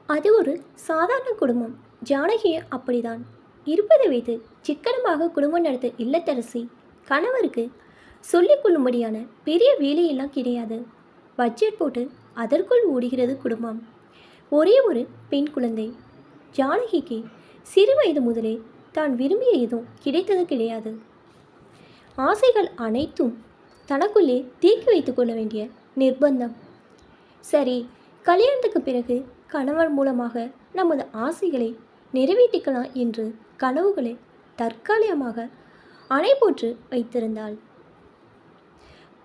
அது ஒரு சாதாரண குடும்பம். ஜானகி அப்படிதான். 20 வயது சிக்கனமாக குடும்பம் நடத்த இல்லத்தரசி. கணவருக்கு சொல்லிக் கொள்ளும்படியான பெரிய வேலையெல்லாம் கிடையாது. பட்ஜெட் போட்டு அதற்குள் ஓடுகிறது குடும்பம். ஒரே ஒரு பெண் குழந்தை. ஜானகிக்கு சிறு வயது முதலே தான் விரும்பிய எதுவும் கிடைத்தது கிடையாது. ஆசைகள் அனைத்தும் தனக்குள்ளே தேக்கி வைத்துக் கொள்ள வேண்டிய நிர்பந்தம். சரி, கல்யாணத்துக்கு பிறகு கணவர் மூலமாக நமது ஆசைகளை நிறைவேற்றிக்கலாம் என்று கனவுகளை தற்காலிகமாக அணை போற்று வைத்திருந்தாள்.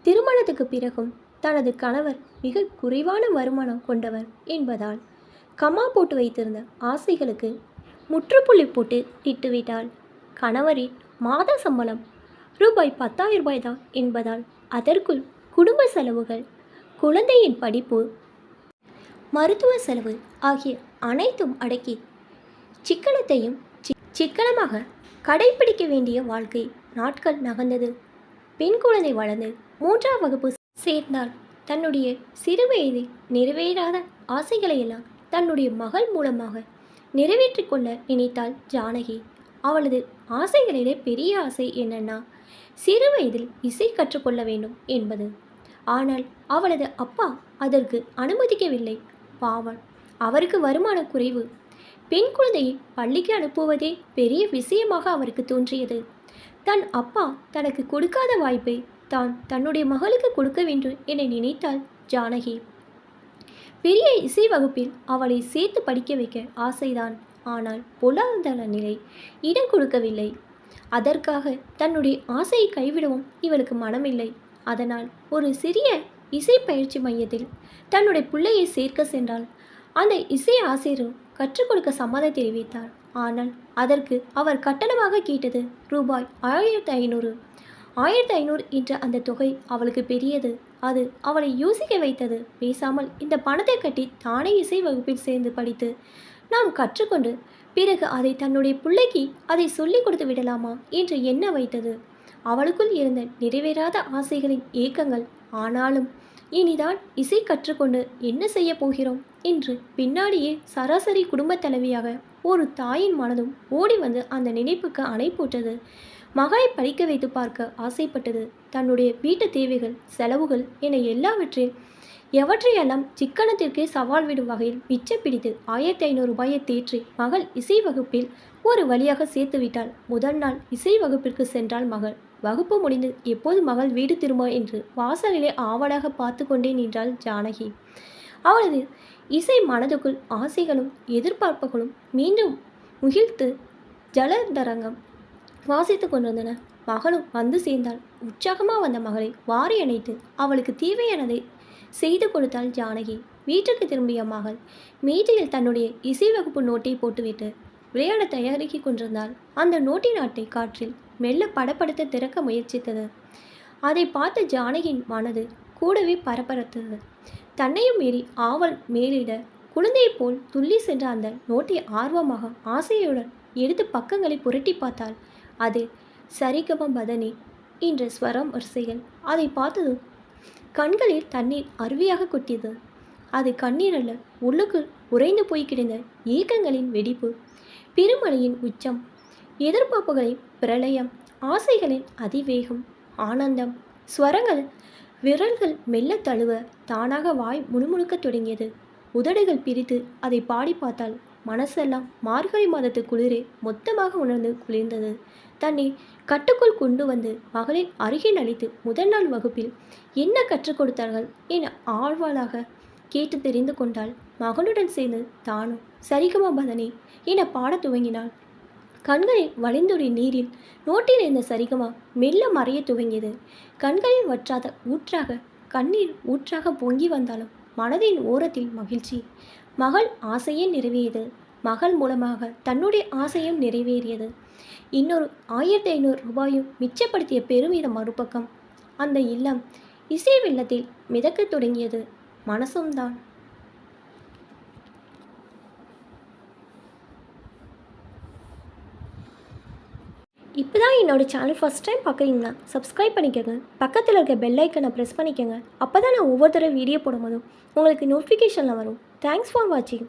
திருமணத்துக்கு பிறகும் தனது கணவர் மிக குறைவான வருமானம் கொண்டவர் என்பதால் கம்மா போட்டு வைத்திருந்த ஆசைகளுக்கு முற்றுப்புள்ளி போட்டு விட்டுவிட்டாள். கணவரின் மாத சம்பளம் ரூபாய் 10,000 தான் என்பதால் அதற்குள் குடும்ப செலவுகள், குழந்தையின் படிப்பு, மருத்துவ செலவு ஆகிய அனைத்தும் அடக்கி சிக்கனத்தையும் சிக்கனமாக கடைபிடிக்க வேண்டிய வாழ்க்கை நாட்கள் நகர்ந்தது. பெண் குழந்தை வளர்ந்து 3ஆம் வகுப்பு சேர்ந்தால் தன்னுடைய சிறு வயதில் நிறைவேறாத ஆசைகளையெல்லாம் தன்னுடைய மகள் மூலமாக நிறைவேற்றிக் கொள்ள நினைத்தாள் ஜானகி. அவளது ஆசைகளிலே பெரிய ஆசை என்னன்னா, சிறு வயதில் இசை கற்றுக்கொள்ள வேண்டும் என்பது. ஆனால் அவளது அப்பா அதற்கு அனுமதிக்கவில்லை. பாவம், அவருக்கு வருமான குறைவு. பெண் குழந்தையை பள்ளிக்கு அனுப்புவதே பெரிய விஷயமாக அவருக்கு தோன்றியது. தன் அப்பா தனக்கு கொடுக்காத வாய்ப்பை தான் தன்னுடைய மகளுக்கு கொடுக்க வேண்டும் என நினைத்தாள் ஜானகி. பெரிய இசை வகுப்பில் அவளை சேர்த்து படிக்க வைக்க ஆசைதான். ஆனால் பொருளாதார நிலை இடம் கொடுக்கவில்லை. அதற்காக தன்னுடைய ஆசையை கைவிடவும் இவளுக்கு மனமில்லை. அதனால் ஒரு சிறிய இசை பயிற்சி மையத்தில் தன்னுடைய பிள்ளையை சேர்க்க சென்றாள். அந்த இசை ஆசிரியரும் கற்றுக் கொடுக்க சம்மதம் தெரிவித்தார். ஆனால் அதற்கு அவர் கட்டணமாக கேட்டது ரூபாய் 1,500. 1,500 என்ற அந்த தொகை அவளுக்கு பெரியது. அது அவளை யோசிக்க வைத்தது. பேசாமல் இந்த பணத்தை கட்டி தானே இசை வகுப்பில் சேர்ந்து படித்து நாம் கற்றுக்கொண்டு பிறகு அதை தன்னுடைய பிள்ளைக்கு அதை சொல்லிக் கொடுத்து விடலாமா என்று எண்ண வைத்தது. அவளுக்குள் இருந்த நிறைவேறாத ஆசைகளின் ஏக்கங்கள். ஆனாலும் இனிதான் இசை கற்றுக்கொண்டு என்ன செய்ய போகிறோம் என்று பின்னாடியே சராசரி குடும்பத் தலைவியாக ஒரு தாயின் மனதும் ஓடி வந்து அந்த நினைப்புக்கு அணை போட்டது. மகளை படிக்க வைத்து பார்க்க ஆசைப்பட்டது. தன்னுடைய வீட்டு தேவைகள், செலவுகள் என எவற்றையெல்லாம் சிக்கனத்திற்கே சவால் விடும் வகையில் மிச்ச பிடித்து 1,500 ரூபாயை தேற்றி மகள் இசை வகுப்பில் ஒரு வழியாக சேர்த்து விட்டாள். முதல் நாள் இசை வகுப்பிற்கு சென்றாள் மகள். வகுப்பு முடிந்து எப்போது மகள் வீடு திரும்ப என்று வாசலிலே ஆவலாக பார்த்து கொண்டே நின்றாள் ஜானகி. அவளது இசை மனதுக்குள் ஆசைகளும் எதிர்பார்ப்புகளும் மீண்டும் முகிழ்த்து ஜலதரங்கம் வாசித்து கொண்டிருந்தன. மகளும் வந்து சேர்ந்தாள். உற்சாகமாக வந்த மகளை வாரி அணைத்து அவளுக்கு தேவையானதை செய்து கொடுத்தாள் ஜானகி. வீட்டுக்கு திரும்பிய மகள் மேஜையில் தன்னுடைய இசை வகுப்பு நோட்டை போட்டுவிட்டு விளையாட தயாரிக்கி கொண்டிருந்தாள். அந்த நோட்டின் நாட்டை காற்றில் மெல்ல படப்படுத்த திறக்க முயற்சித்தது. அதை பார்த்த ஜானகியின் மனது கூடவே பரபரத்தது. தன்னையும் மீறி ஆவல் மேலிட குழந்தையைப் போல் துள்ளி சென்ற அந்த நோட்டை ஆர்வமாக ஆசையுடன் எடுத்து பக்கங்களை புரட்டி பார்த்தாள். அது சரிகம பதனி என்ற ஸ்வரம் வரிசைகள். அதை பார்த்ததும் கண்களில் தண்ணீர் அருவியாக கொட்டியது. அது கண்ணீர் அல்ல, உள்ளுக்குள் உறைந்து போய் கிடந்த ஏக்கங்களின் வெடிப்பு, பெருமழையின் உச்சம், எதிர்பார்ப்புகளின் பிரளயம், ஆசைகளின் அதிவேகம், ஆனந்தம். ஸ்வரங்கள் விரல்கள் மெல்ல தழுவ தானாக வாய் முணுமுணுக்கத் தொடங்கியது. உதடுகள் பிரித்து அதை பாடி பார்த்தால் மனசெல்லாம் மார்கழி மாதத்து குளிரே மொத்தமாக உணர்ந்து குளிர்ந்தது. தன்னை கட்டுக்குள் கொண்டு வந்து மகளின் அருகில் அளித்து முதல் நாள் வகுப்பில் என்ன கற்றுக் கொடுத்தார்கள் என ஆழ்வாளாக கேட்டு தெரிந்து கொண்டாள். மகனுடன் சேர்ந்து தானும் சரிகம பதனி என பாடத் துவங்கினாள். கண்களில் வழிந்தொரு நீரில் நோட்டில் இருந்த சரிகமா மெல்ல மறைய துவங்கியது. கண்களில் வற்றாத ஊற்றாக கண்ணீர் ஊற்றாக பொங்கி வந்தாலும் மனதின் ஓரத்தில் மகிழ்ச்சி. மகள் ஆசையே நிறைவேறியது. மகள் மூலமாக தன்னுடைய ஆசையும் நிறைவேறியது. இன்னொரு 1,500 ரூபாயும் மிச்சப்படுத்திய பெருமிதம் மறுபக்கம். அந்த இல்லம் இசை வெள்ளத்தில் மிதக்கத் தொடங்கியது. மனசும் தான். இப்போ தான் என்னோடய சேனல் ஃபஸ்ட் டைம் பார்க்குறீங்கன்னா சப்ஸ்கிரைப் பண்ணிக்கோங்க. பக்கத்தில் இருக்க பெல் ஐக்கனை ப்ரெஸ் பண்ணிக்கோங்க. அப்போ தான் நான் ஒவ்வொரு தடவை வீடியோ போடும்போதும் உங்களுக்கு நோட்டிஃபிகேஷனில் வரும். தேங்க்ஸ் ஃபார் வாட்சிங்.